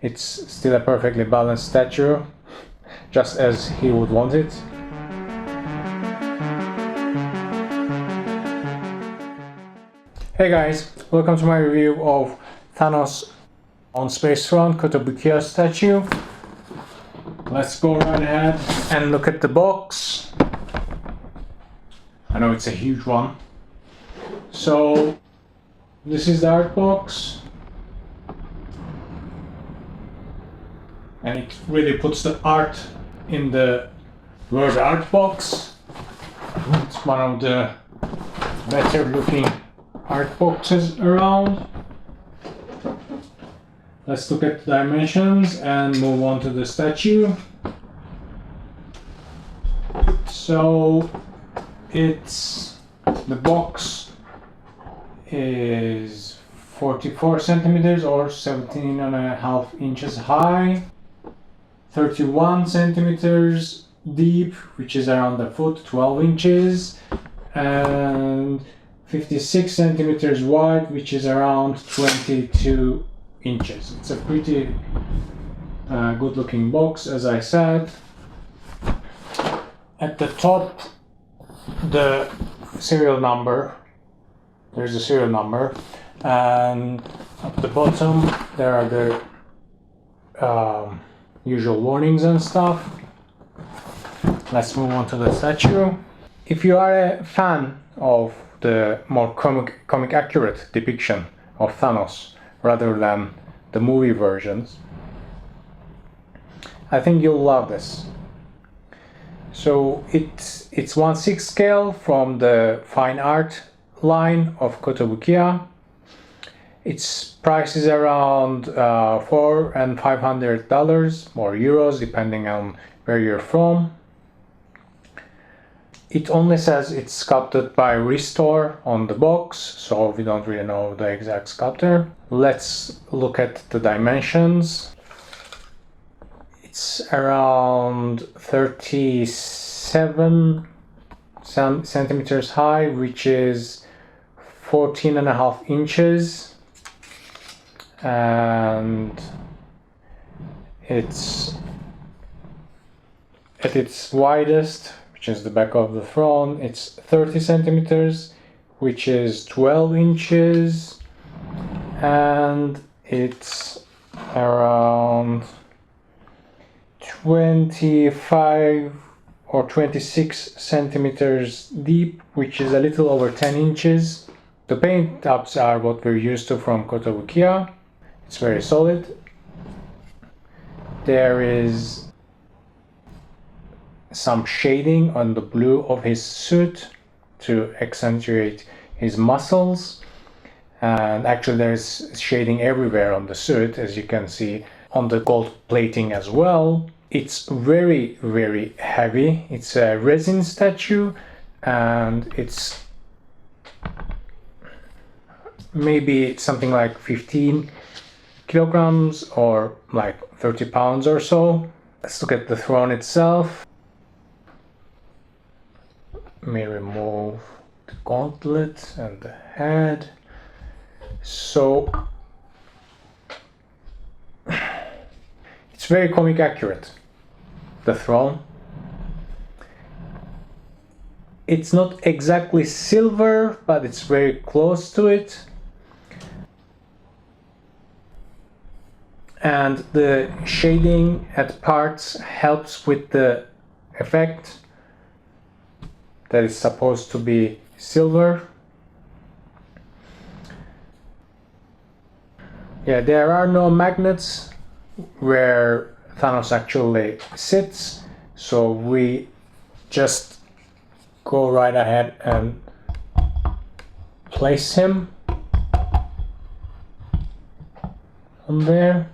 It's still a perfectly balanced statue, just as he would want it. Hey guys, welcome to my review of Thanos on Space Throne Kotobukiya statue. Let's go right ahead and look at the box. I know it's a huge one. So this is the art box, and it really puts the art in the word art box. It's one of the better looking art boxes around. Let's look at the dimensions and move on to the statue. So the box is 44 centimeters or 17.5 inches high, 31 centimeters deep, which is around a foot, 12 inches, and 56 centimeters wide, which is around 22 inches. It's a pretty good looking box, as I said. At the top, the serial number, there's a serial number, and at the bottom there are the usual warnings and stuff. Let's move on to the statue. If you are a fan of the more comic accurate depiction of Thanos rather than the movie versions, I think you'll love this. So it's 1/6 scale from the fine art line of Kotobukiya. Its price is around $400 and $500 or euros, depending on where you're from. It only says it's sculpted by Restore on the box, so we don't really know the exact sculptor. Let's look at the dimensions. It's around 37 centimeters high, which is 14.5 inches, and it's at its widest, which is the back of the throne, it's 30 centimeters, which is 12 inches, and it's around 25 or 26 centimeters deep, which is a little over 10 inches. The paint ups are what we're used to from Kotobukiya. It's very solid. There is some shading on the blue of his suit to accentuate his muscles, and actually there's shading everywhere on the suit, as you can see on the gold plating as well. It's very, very heavy. It's a resin statue, and it's maybe something like 15 kilograms or like 30 pounds or so. Let's look at the throne itself. Let me remove the gauntlet and the head. So it's very comic accurate, the throne. It's not exactly silver, but it's very close to it. And the shading at parts helps with the effect that is supposed to be silver. Yeah, there are no magnets where Thanos actually sits, so we just go right ahead and place him on there.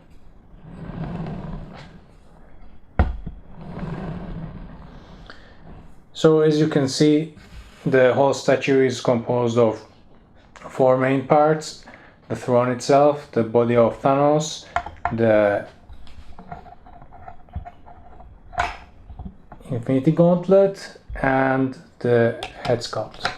So as you can see, the whole statue is composed of 4 main parts: the throne itself, the body of Thanos, the Infinity Gauntlet, and the head sculpt.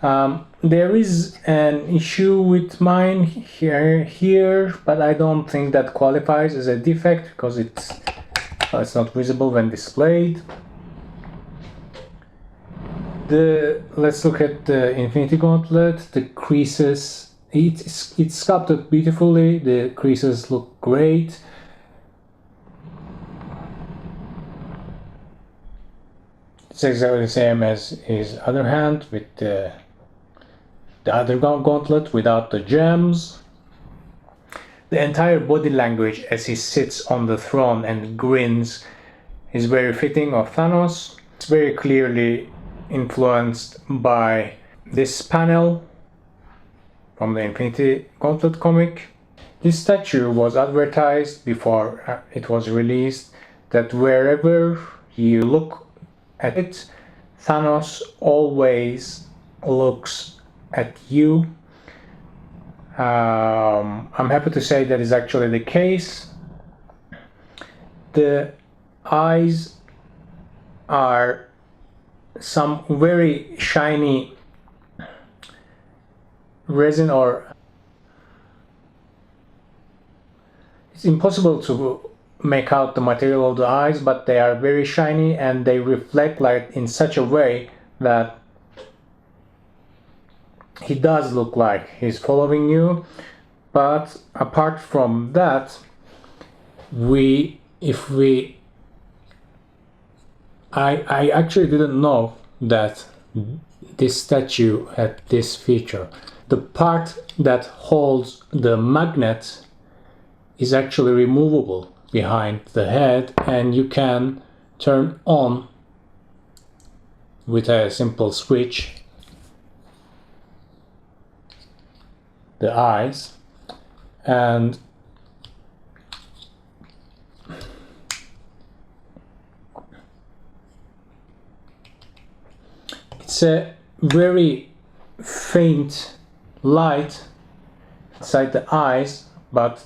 There is an issue with mine here, but I don't think that qualifies as a defect because it's not visible when displayed. Let's look at the Infinity Gauntlet. The creases, it's sculpted beautifully. The creases look great. It's exactly the same as his other hand with the other gauntlet without the gems. The entire body language as he sits on the throne and grins is very fitting of Thanos. It's very clearly influenced by this panel from the Infinity Gauntlet comic. This statue was advertised before it was released that wherever you look at it, Thanos always looks at you. I'm happy to say that is actually the case. The eyes are some very shiny resin, or it's impossible to make out the material of the eyes, but they are very shiny and they reflect light in such a way that he does look like he's following you. But apart from that, I actually didn't know that this statue had this feature. The part that holds the magnet is actually removable behind the head, and you can turn on with a simple switch the eyes, and it's a very faint light inside the eyes, but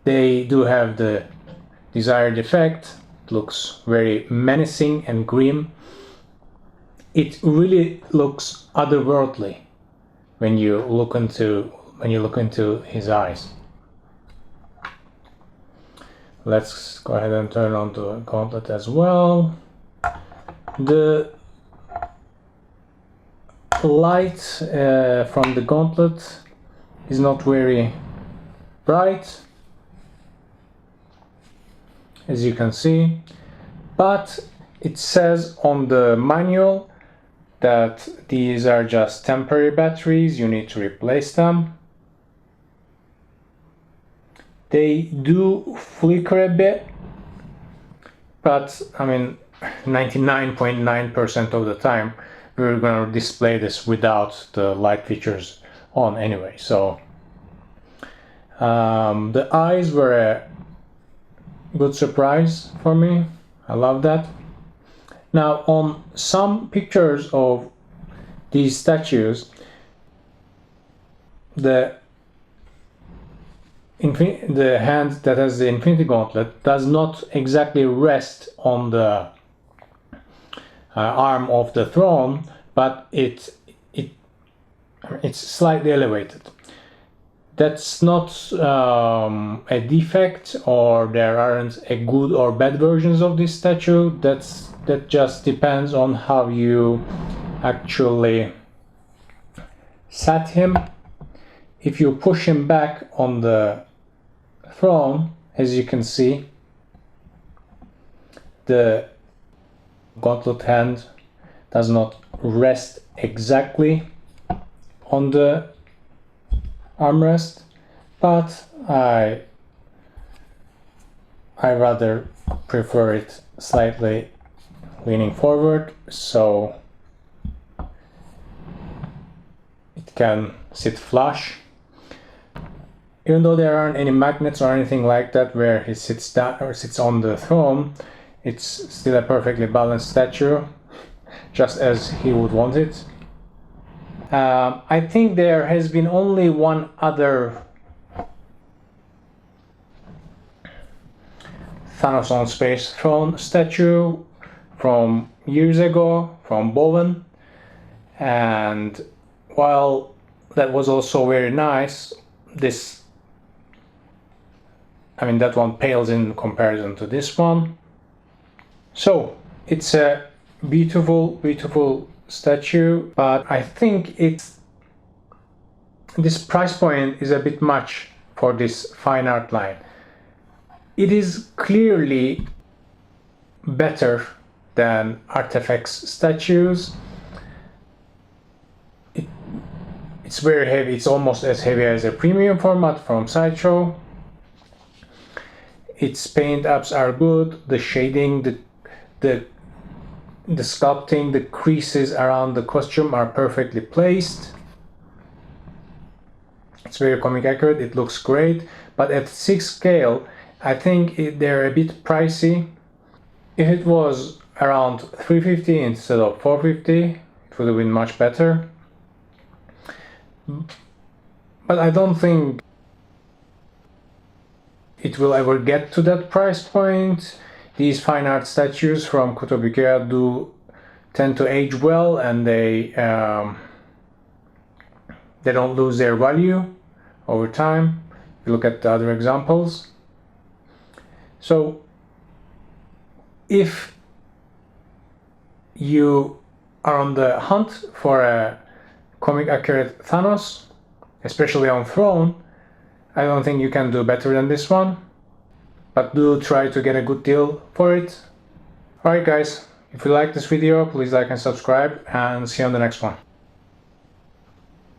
they do have the desired effect. It looks very menacing and grim. It really looks otherworldly when you look into his eyes. Let's go ahead and turn on the gauntlet as well. The light from the gauntlet is not very bright, as you can see, but it says on the manual that these are just temporary batteries, you need to replace them. They do flicker a bit, but I mean 99.9% of the time we're going to display this without the light features on anyway. So the eyes were a good surprise for me. I love that. Now, on some pictures of these statues, the hand that has the Infinity Gauntlet does not exactly rest on the arm of the throne, but it's slightly elevated. That's not a defect, or there aren't a good or bad versions of this statue. That just depends on how you actually sat him. If you push him back on the throne, as you can see, the gauntlet hand does not rest exactly on the armrest, but I rather prefer it slightly leaning forward, so it can sit flush. Even though there aren't any magnets or anything like that where he sits down or sits on the throne, it's still a perfectly balanced statue, just as he would want it. I think there has been only one other Thanos on Space Throne statue from years ago, from Bowen, And while that was also very nice, that one pales in comparison to this one. So it's a beautiful statue, but I think this price point is a bit much for this fine art line. It is clearly better than Artifacts statues. It's very heavy. It's almost as heavy as a premium format from Sideshow. Its paint apps are good. The shading, the sculpting, the creases around the costume are perfectly placed. It's very comic accurate. It looks great. But at 6 scale, I think they're a bit pricey. If it was around $350 instead of $450, it would have been much better. But I don't think it will ever get to that price point. These fine art statues from Kotobukiya do tend to age well, and they don't lose their value over time. If you look at the other examples. So if you are on the hunt for a comic accurate Thanos, especially on Throne, I don't think you can do better than this one, but do try to get a good deal for it. Alright guys, if you like this video, please like and subscribe, and see you on the next one.